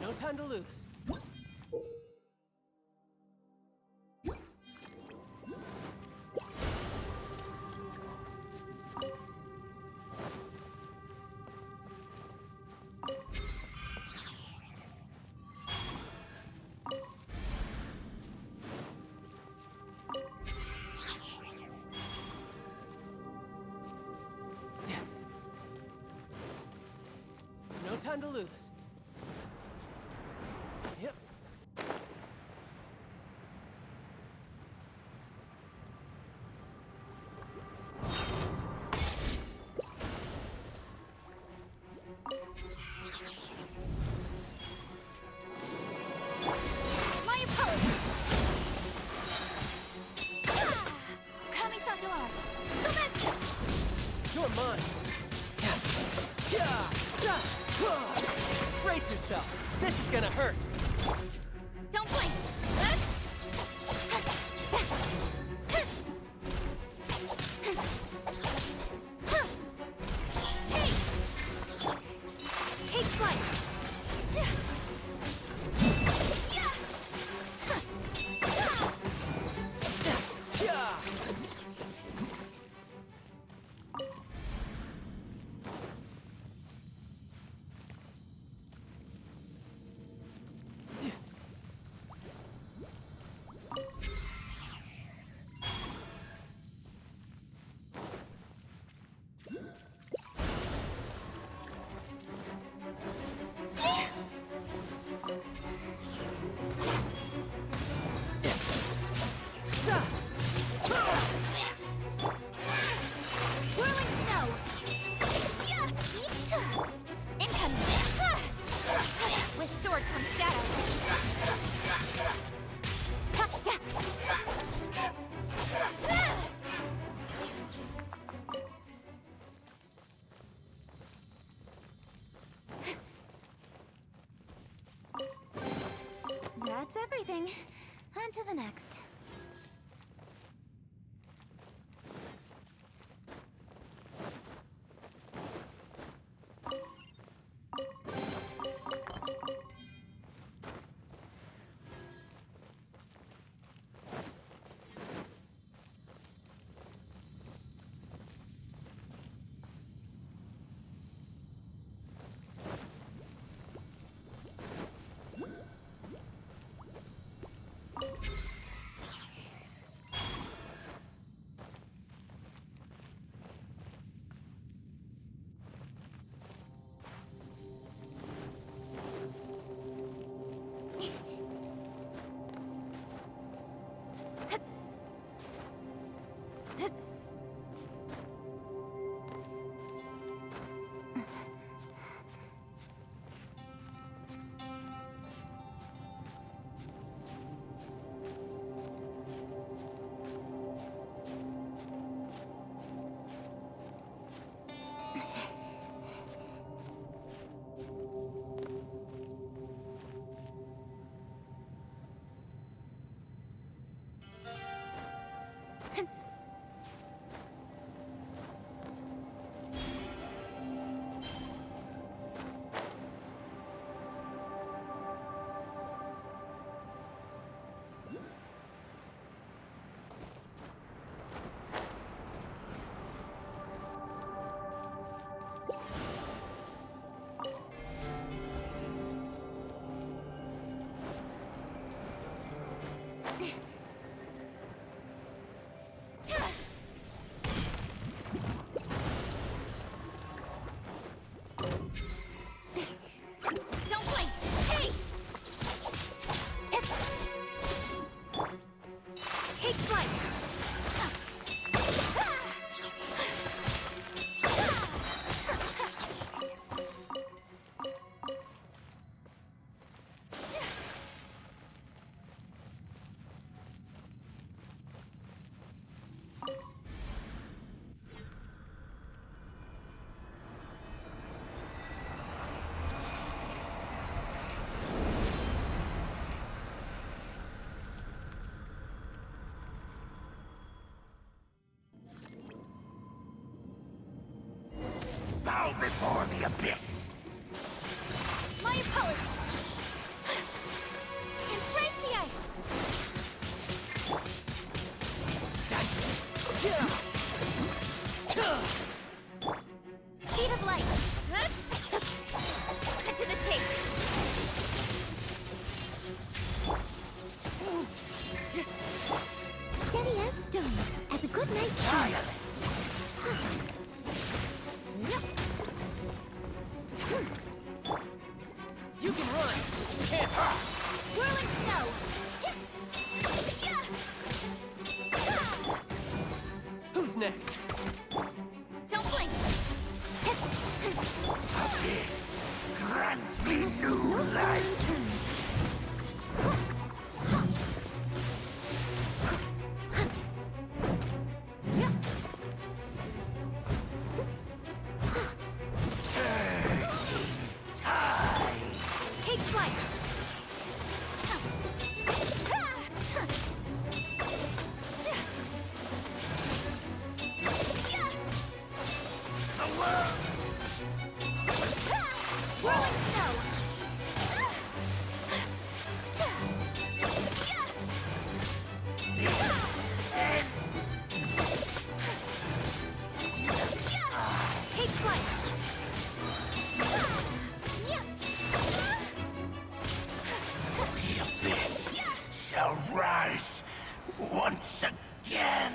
No time to lose. No time to lose. Yep. My apologies. Kamisato art. Sometsu. You're mine. Brace yourself. This is gonna hurt. Don't blink. Hey! Take flight. That's everything. On to the next. Don't blink! Hey! Take flight! Bow before the abyss! My apologies! Embrace the ice! Speed of light! Cut to the chase! Steady as stone, as a good night Violent! You can run. Can't. Whirling snow! Who's next? Don't blink! Abyss! Grant me new life! Take flight! The world! Whirling snow! Take flight! The abyss shall rise once again!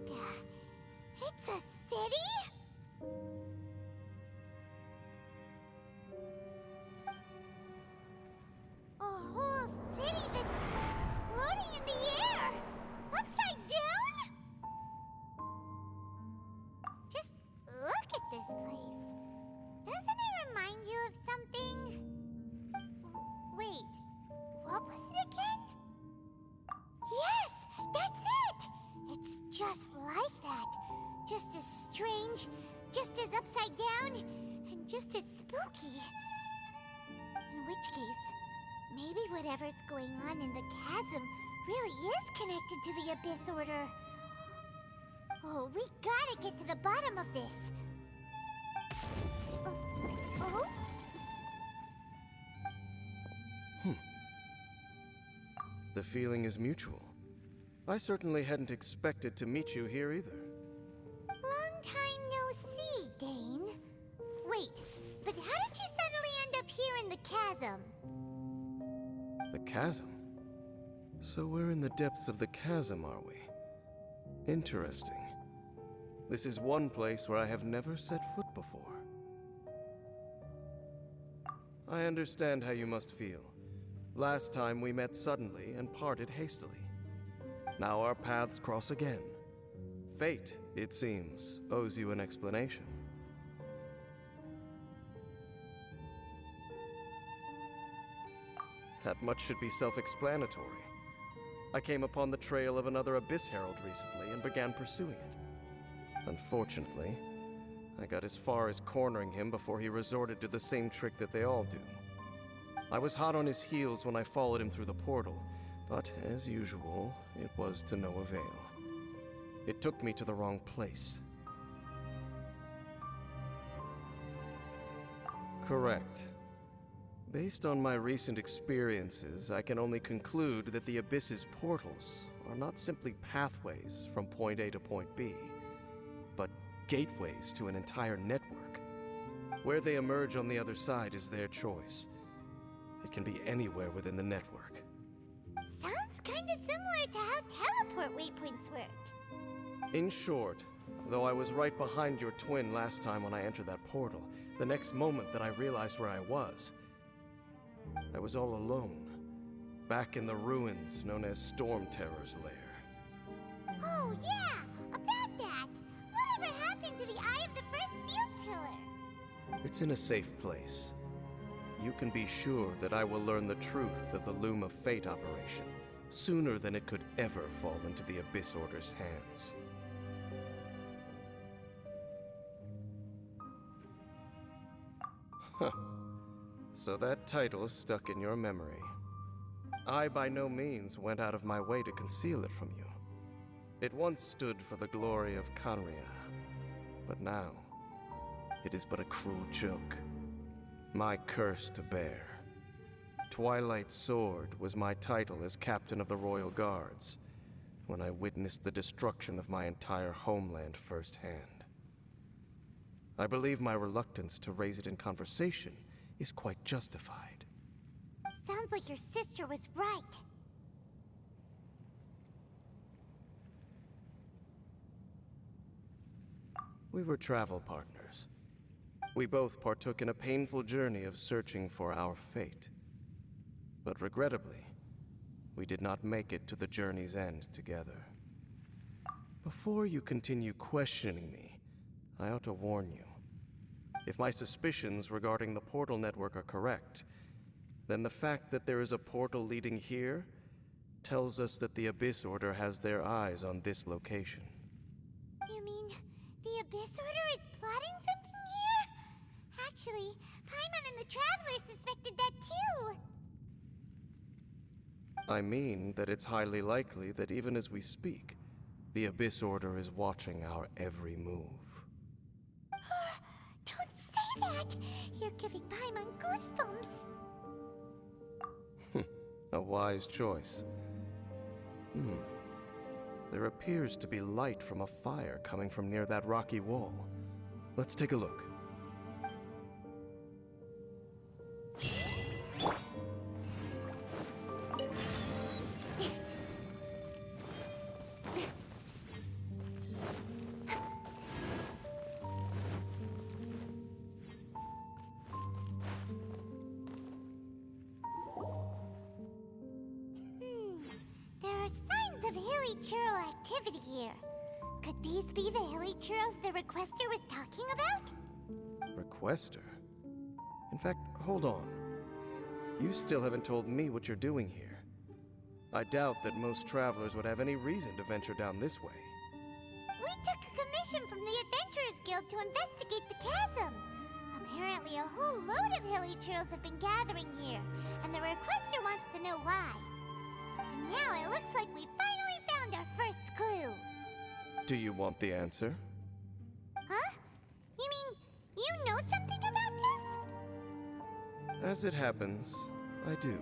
But, it's a city? A whole city that's floating in the air! Upside down? Just look at this place. Doesn't it remind you of something? Wait, what was it again? Yes, that's it! It's just like that. Just as strange, just as upside down, and just as spooky. In which case, maybe whatever's going on in the chasm really is connected to the Abyss Order. Oh, we gotta get to the bottom of this. Oh? The feeling is mutual. I certainly hadn't expected to meet you here either. Long time no see, Dane. Wait, but how did you suddenly end up here in the chasm? The chasm? So we're in the depths of the chasm, are we? Interesting. This is one place where I have never set foot before. I understand how you must feel. Last time we met suddenly and parted hastily. Now our paths cross again. Fate, it seems, owes you an explanation. That much should be self-explanatory. I came upon the trail of another Abyss Herald recently and began pursuing it. Unfortunately, I got as far as cornering him before he resorted to the same trick that they all do. I was hot on his heels when I followed him through the portal, but as usual, it was to no avail. It took me to the wrong place. Correct. Based on my recent experiences, I can only conclude that the Abyss's portals are not simply pathways from point A to point B, but gateways to an entire network. Where they emerge on the other side is their choice. It can be anywhere within the network. Sounds kinda similar to how teleport waypoints work. In short, though I was right behind your twin last time when I entered that portal, the next moment that I realized where I was all alone, back in the ruins known as Storm Terror's lair. Oh yeah, about that. Whatever happened to the Eye of the First Field Tiller? It's in a safe place. You can be sure that I will learn the truth of the Loom of Fate operation sooner than it could ever fall into the Abyss Order's hands. Huh. So that title stuck in your memory. I by no means went out of my way to conceal it from you. It once stood for the glory of Canria, but now it is but a cruel joke. My curse to bear. Twilight Sword was my title as captain of the Royal Guards when I witnessed the destruction of my entire homeland firsthand. I believe my reluctance to raise it in conversation is quite justified. Sounds like your sister was right. We were travel partners. We both partook in a painful journey of searching for our fate. But regrettably, we did not make it to the journey's end together. Before you continue questioning me, I ought to warn you. If my suspicions regarding the portal network are correct, then the fact that there is a portal leading here tells us that the Abyss Order has their eyes on this location. You mean the Abyss Order is plotting something here? Actually, Paimon and the Traveler suspected that too. I mean that it's highly likely that even as we speak, the Abyss Order is watching our every move. Don't say that! You're giving Paimon goosebumps. A wise choice. There appears to be light from a fire coming from near that rocky wall. Let's take a look. hilly churl activity here. Could these be the hilly churls the requester was talking about? Requester? In fact, hold on. You still haven't told me what you're doing here. I doubt that most travelers would have any reason to venture down this way. We took a commission from the Adventurers Guild to investigate the chasm. Apparently, a whole load of hilly churls have been gathering here, and the requester wants to know why. And now it looks like we finally found our first clue. Do you want the answer? Huh? You mean you know something about this? As it happens, I do.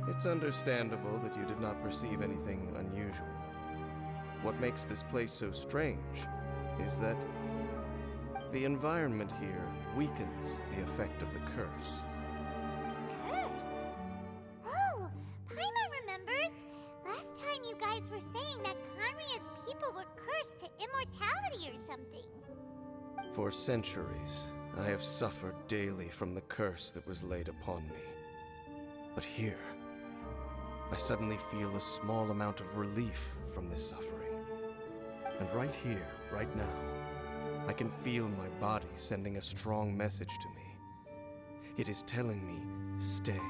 It's understandable that you did not perceive anything unusual. What makes this place so strange is that the environment here weakens the effect of the curse. Curse? Oh, Paimon remembers. Last time you guys were saying that Conria's people were cursed to immortality or something. For centuries, I have suffered daily from the curse that was laid upon me. But here, I suddenly feel a small amount of relief from this suffering. And right here, right now, I can feel my body sending a strong message to me. It is telling me, stay.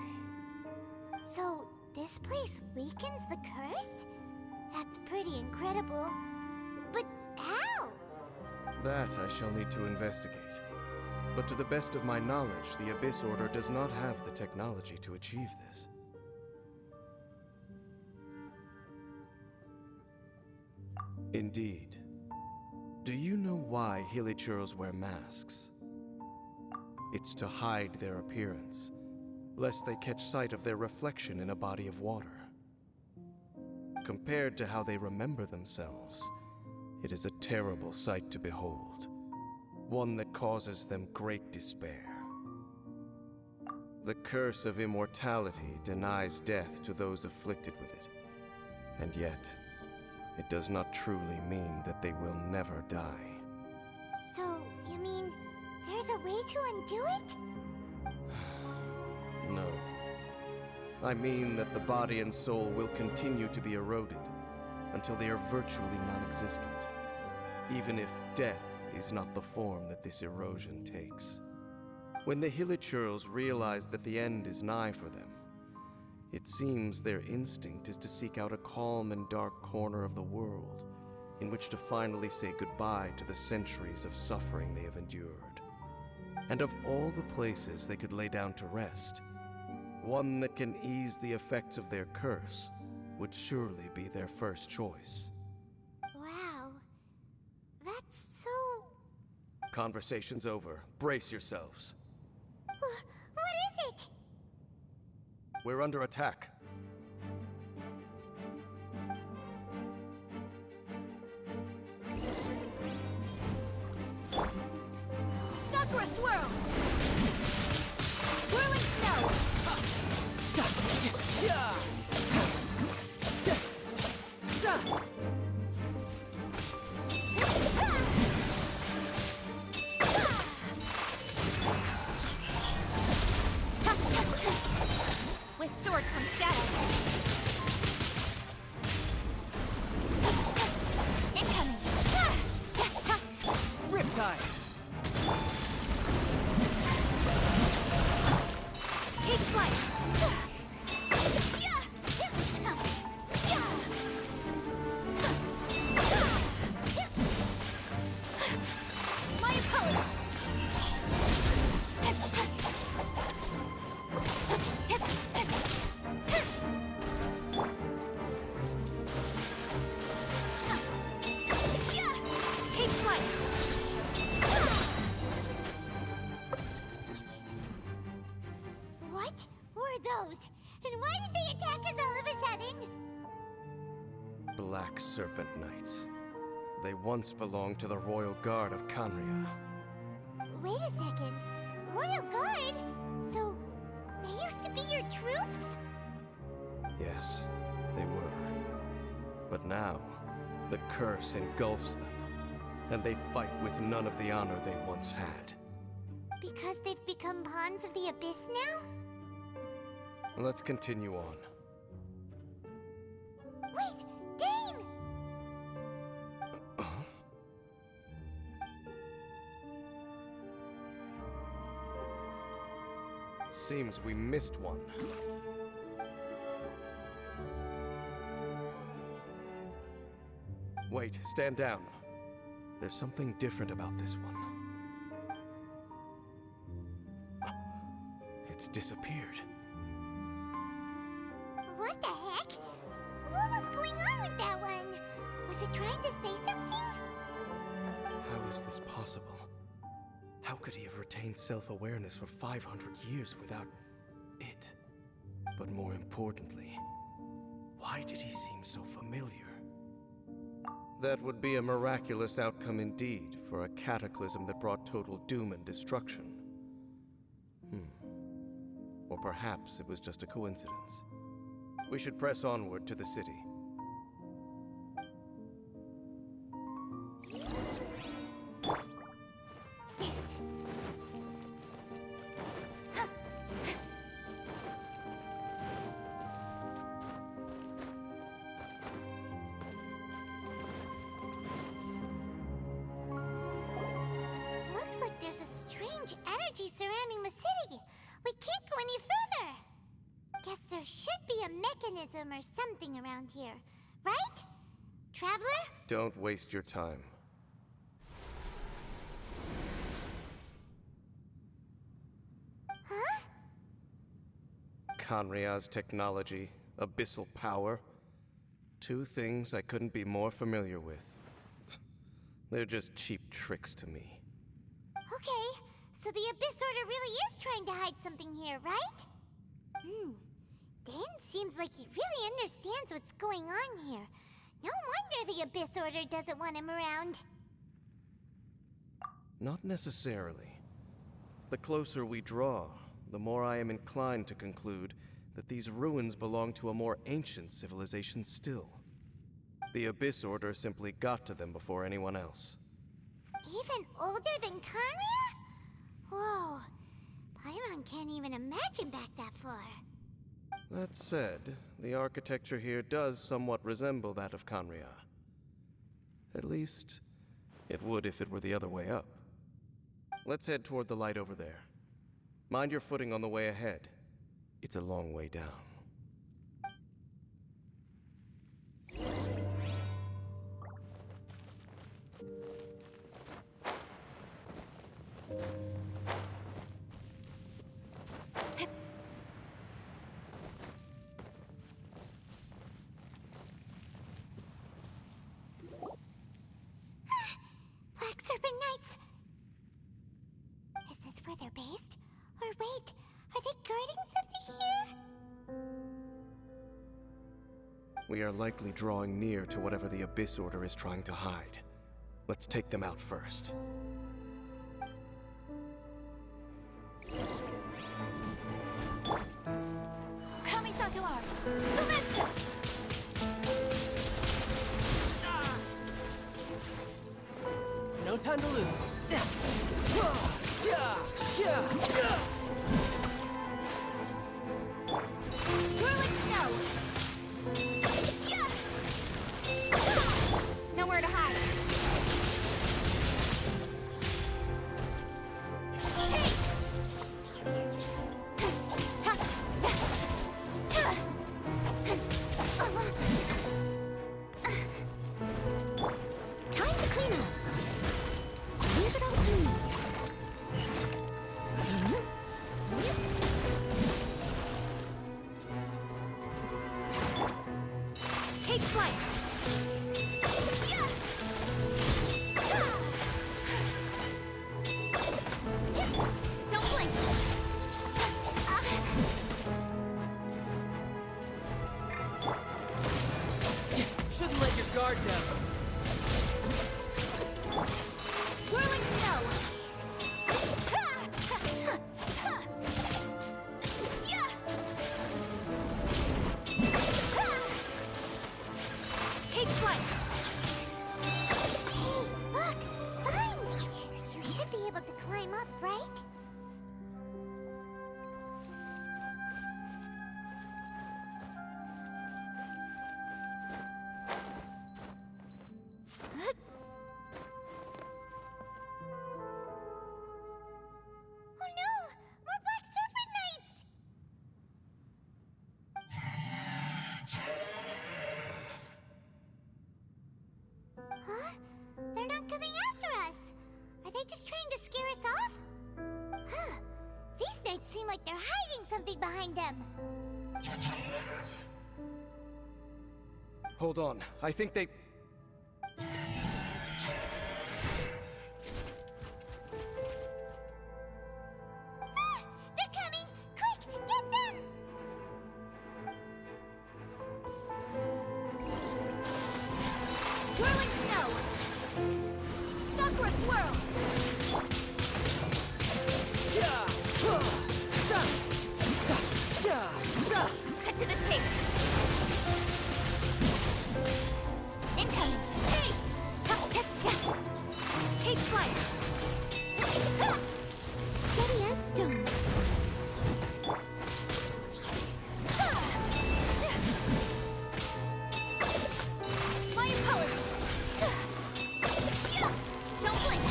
So, this place weakens the curse? That's pretty incredible. But how? That I shall need to investigate. But to the best of my knowledge, the Abyss Order does not have the technology to achieve this. Indeed. Do you know why Hilichurls wear masks? It's to hide their appearance, lest they catch sight of their reflection in a body of water. Compared to how they remember themselves, it is a terrible sight to behold, one that causes them great despair. The curse of immortality denies death to those afflicted with it, and yet, it does not truly mean that they will never die. So, you mean there's a way to undo it? No. I mean that the body and soul will continue to be eroded until they are virtually non-existent, even if death is not the form that this erosion takes. When the Hilichurls realize that the end is nigh for them, it seems their instinct is to seek out a calm and dark corner of the world in which to finally say goodbye to the centuries of suffering they have endured. And of all the places they could lay down to rest, one that can ease the effects of their curse would surely be their first choice. Wow. That's so... Conversation's over. Brace yourselves. What is it? We're under attack. Sakura swirl! Whirling snow! With sword comes shadow. Incoming! Riptide! Take flight! My opponent! Take flight! What were those? And why did they attack us all of a sudden? Black Serpent Knights. They once belonged to the Royal Guard of Canria. Wait a second. Royal Guard? So, they used to be your troops? Yes, they were. But now, the curse engulfs them, and they fight with none of the honor they once had. Because they've become pawns of the Abyss now? Let's continue on. Wait, Dane! Seems we missed one. Wait, stand down. There's something different about this one. It's disappeared. What the heck? What was going on with that one? Was it trying to say something? How is this possible? How could he have retained self-awareness for 500 years without it? But more importantly, why did he seem so familiar? That would be a miraculous outcome indeed for a cataclysm that brought total doom and destruction. Or perhaps it was just a coincidence. We should press onward to the city. Looks like there's a strange energy surrounding the city. We can't go any further. Guess there should be a mechanism or something around here, right? Traveler? Don't waste your time. Huh? Kanria's technology, abyssal power. Two things I couldn't be more familiar with. They're just cheap tricks to me. Okay, so the Abyss Order really is trying to hide something here, right? Dan seems like he really understands what's going on here. No wonder the Abyss Order doesn't want him around. Not necessarily. The closer we draw, the more I am inclined to conclude that these ruins belong to a more ancient civilization still. The Abyss Order simply got to them before anyone else. Even older than Kanria? Whoa, Paimon can't even imagine back that far. That said, the architecture here does somewhat resemble that of Kanria. At least, it would if it were the other way up. Let's head toward the light over there. Mind your footing on the way ahead. It's a long way down. Black Serpent Knights! Is this where they're based? Or wait, are they guarding something here? We are likely drawing near to whatever the Abyss Order is trying to hide. Let's take them out first. Kamisato art! Sumetsu! No time to lose. Whirling snow! Nowhere to hide. Time to clean up. Leave it all to me. Take flight. Don't blink. Shouldn't let your guard down. Whirling snow. Take flight. Hey, look! Vines! You should be able to climb up, right? they just trying to scare us off? Huh. These knights seem like they're hiding something behind them. Hold on, I think they... Ah! They're coming! Quick, get them! Whirling snow! Sakura swirl! Cut to the chase! Incoming! Hey! Take flight! Steady as stone. Fire power! Don't blink!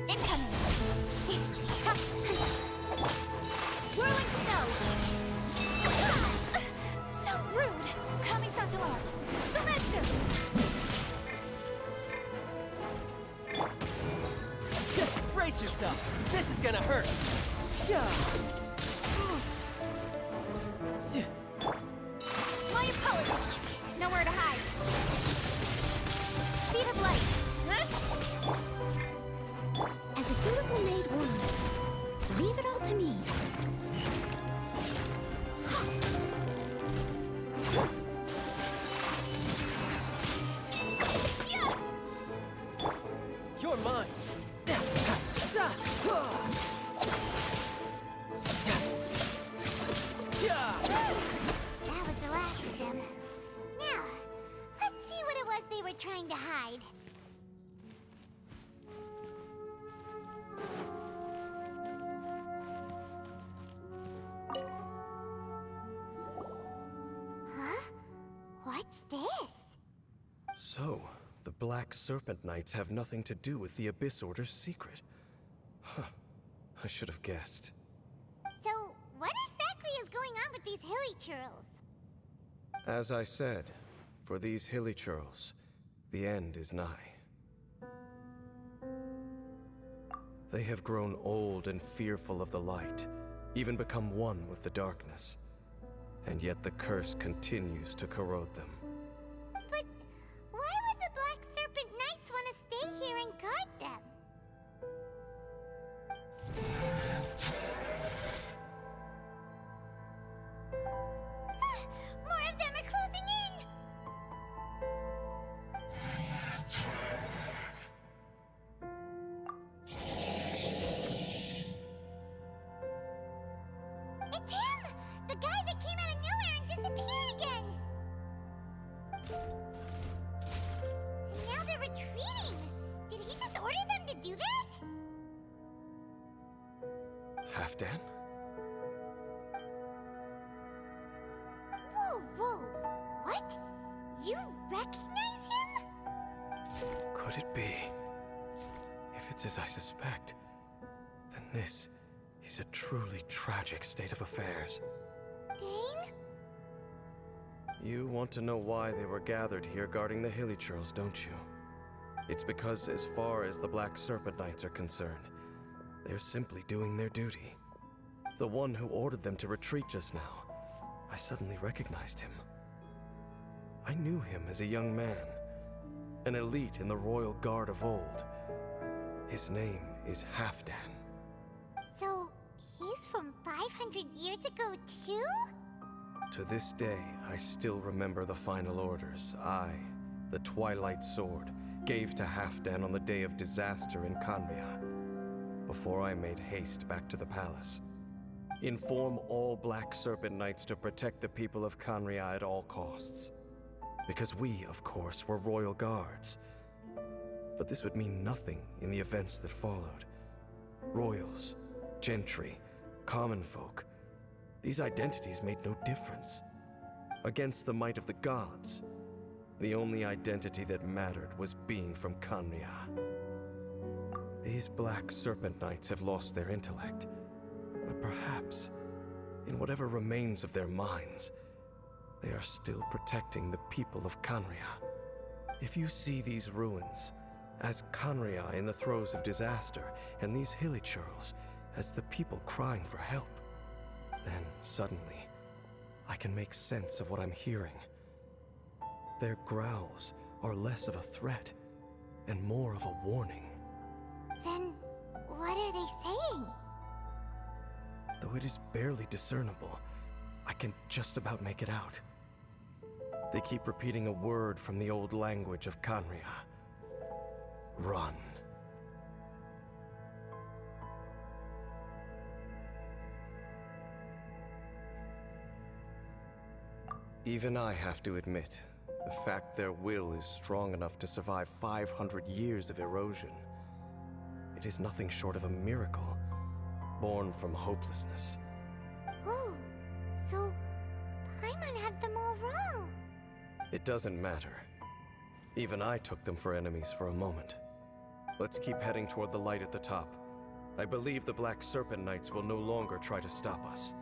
Incoming! Whirling snow! So rude! Coming out to art! Surrender! Brace yourself. This is gonna hurt. Fire power! Nowhere to hide! Speed of light! As a dutiful maid would, leave it all to me. You're mine. That was the last of them. Now, let's see what it was they were trying to hide. Huh? What's this? So, the Black Serpent Knights have nothing to do with the Abyss Order's secret. Huh. I should have guessed. So, what exactly is going on with these hilly churls? As I said, for these hilly churls, the end is nigh. They have grown old and fearful of the light, even become one with the darkness. And yet the curse continues to corrode them. But why would the Black Serpent Knights want to stay here and guard them? Ah, more of them are closing in! It's him! The guy that came out of nowhere and disappeared again! And now they're retreating! Did he just order them to do that? Halfdan? Whoa, whoa! What? You recognize him? Could it be? If it's as I suspect, then this is a truly tragic state of affairs. Dane? You want to know why they were gathered here guarding the Hilly Churls, don't you? It's because as far as the Black Serpent Knights are concerned, they're simply doing their duty. The one who ordered them to retreat just now, I suddenly recognized him. I knew him as a young man, an elite in the Royal Guard of old. His name is Halfdan. So, he's from 500 years ago, too? To this day, I still remember the final orders I, the Twilight Sword, gave to Halfdan on the day of disaster in Khanria, before I made haste back to the palace. Inform all Black Serpent Knights to protect the people of Khanria at all costs. Because we, of course, were royal guards. But this would mean nothing in the events that followed. Royals, gentry, common folk, these identities made no difference. Against the might of the gods, the only identity that mattered was being from Khanria. These Black Serpent Knights have lost their intellect, but perhaps, in whatever remains of their minds, They are still protecting the people of Khaenri'ah. If you see these ruins as Khaenri'ah in the throes of disaster, and these hilichurls as the people crying for help, then suddenly I can make sense of what I'm hearing. Their growls are less of a threat and more of a warning. Then, what are they saying? Though it is barely discernible, I can just about make it out. They keep repeating a word from the old language of Khaenri'ah. Run. Even I have to admit, the fact their will is strong enough to survive 500 years of erosion. It is nothing short of a miracle, born from hopelessness. Oh, so Paimon had them all wrong. It doesn't matter. Even I took them for enemies for a moment. Let's keep heading toward the light at the top. I believe the Black Serpent Knights will no longer try to stop us.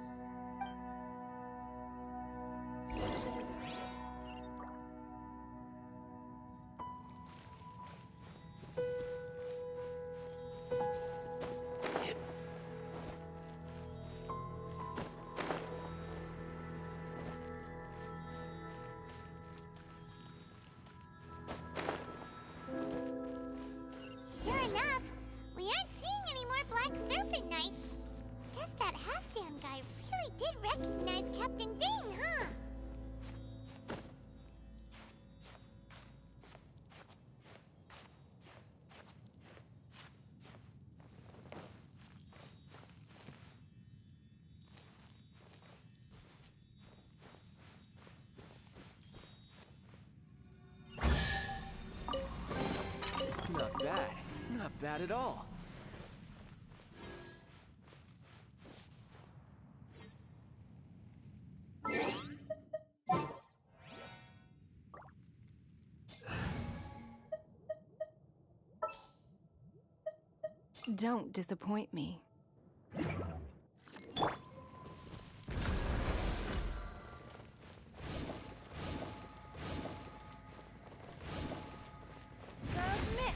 Sure enough, we aren't seeing any more Black Serpent Knights. Guess that half-damn guy really did recognize Captain Dane, huh? Not bad. Not bad at all. Don't disappoint me. Submit!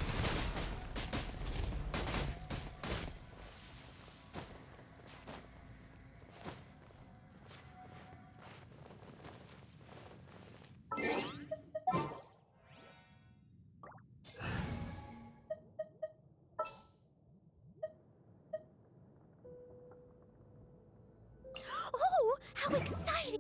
Oh, how exciting!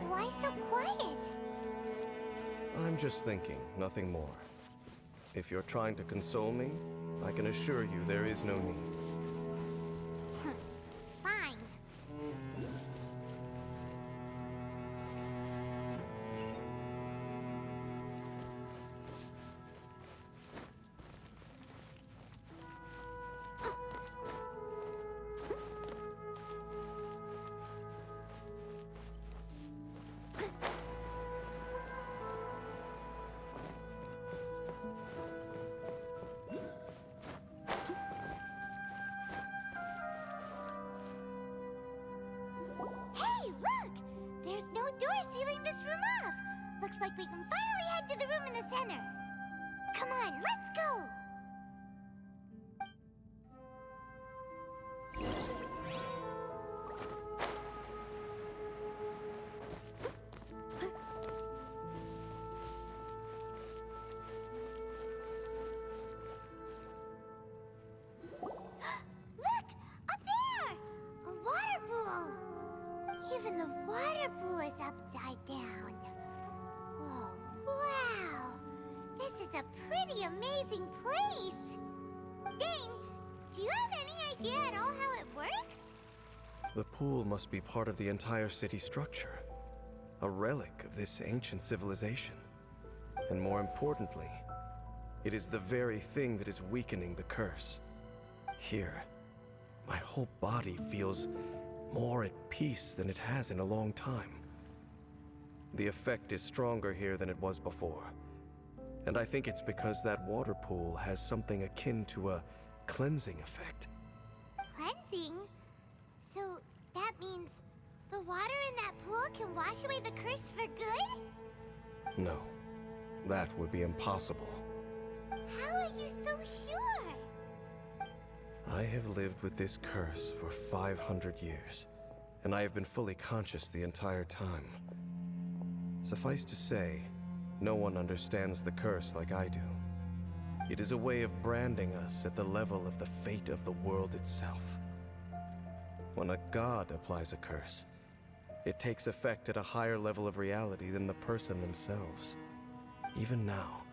Why so quiet? I'm just thinking, nothing more. If you're trying to console me, I can assure you there is no need. Fine. Hey, look! There's no door sealing this room off. Looks like we can finally head to the room in the center. Come on, let's go! Even the water pool is upside down. Oh, wow! This is a pretty amazing place! Dane, do you have any idea at all how it works? The pool must be part of the entire city structure, a relic of this ancient civilization. And more importantly, it is the very thing that is weakening the curse. Here, my whole body feels more at peace than it has in a long time. The effect is stronger here than it was before. And I think it's because that water pool has something akin to a cleansing effect. Cleansing? So that means the water in that pool can wash away the curse for good? No, that would be impossible. How are you so sure? I have lived with this curse for 500 years, and I have been fully conscious the entire time. Suffice to say, no one understands the curse like I do. It is a way of branding us at the level of the fate of the world itself. When a god applies a curse, it takes effect at a higher level of reality than the person themselves. Even now,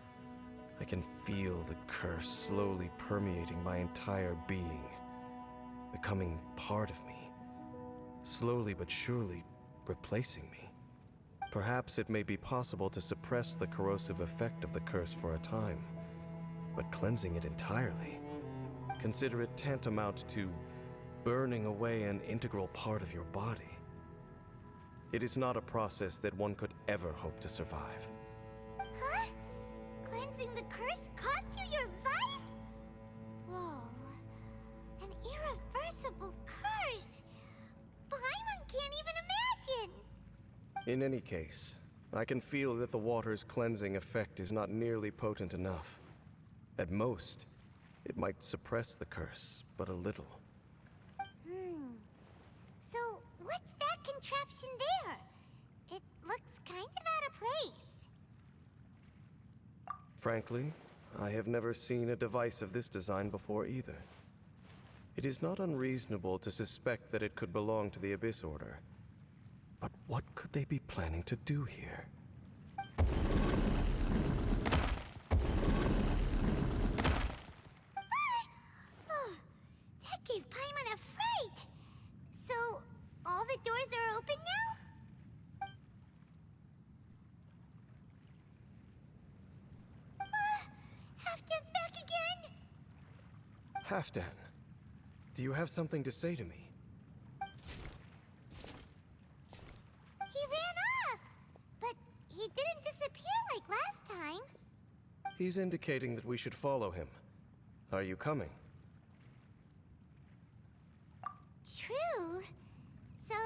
I can feel the curse slowly permeating my entire being, becoming part of me, slowly but surely replacing me. Perhaps it may be possible to suppress the corrosive effect of the curse for a time, but cleansing it entirely, consider it tantamount to burning away an integral part of your body. It is not a process that one could ever hope to survive. Huh? Cleansing the curse cost you your life? Whoa. An irreversible curse! Paimon can't even imagine! In any case, I can feel that the water's cleansing effect is not nearly potent enough. At most, it might suppress the curse, but a little. So, what's that contraption there? It looks kind of out of place. Frankly, I have never seen a device of this design before either. It is not unreasonable to suspect that it could belong to the Abyss Order. But what could they be planning to do here? Oh, that gave Paimon a fright! So, all the doors are open now? Halfdan's back again! Halfdan, do you have something to say to me? He ran off! But he didn't disappear like last time. He's indicating that we should follow him. Are you coming? True. So,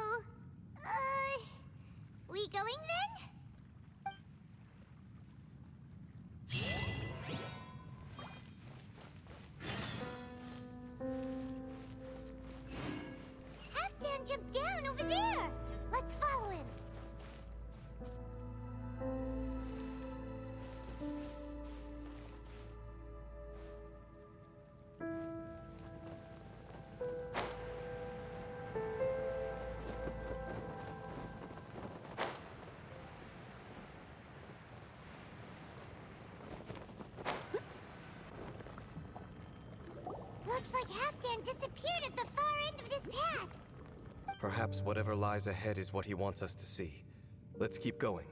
we going then? Halfdan jumped down over there! Let's follow him! Looks like Halfdan disappeared at the far end of this path. Perhaps whatever lies ahead is what he wants us to see. Let's keep going.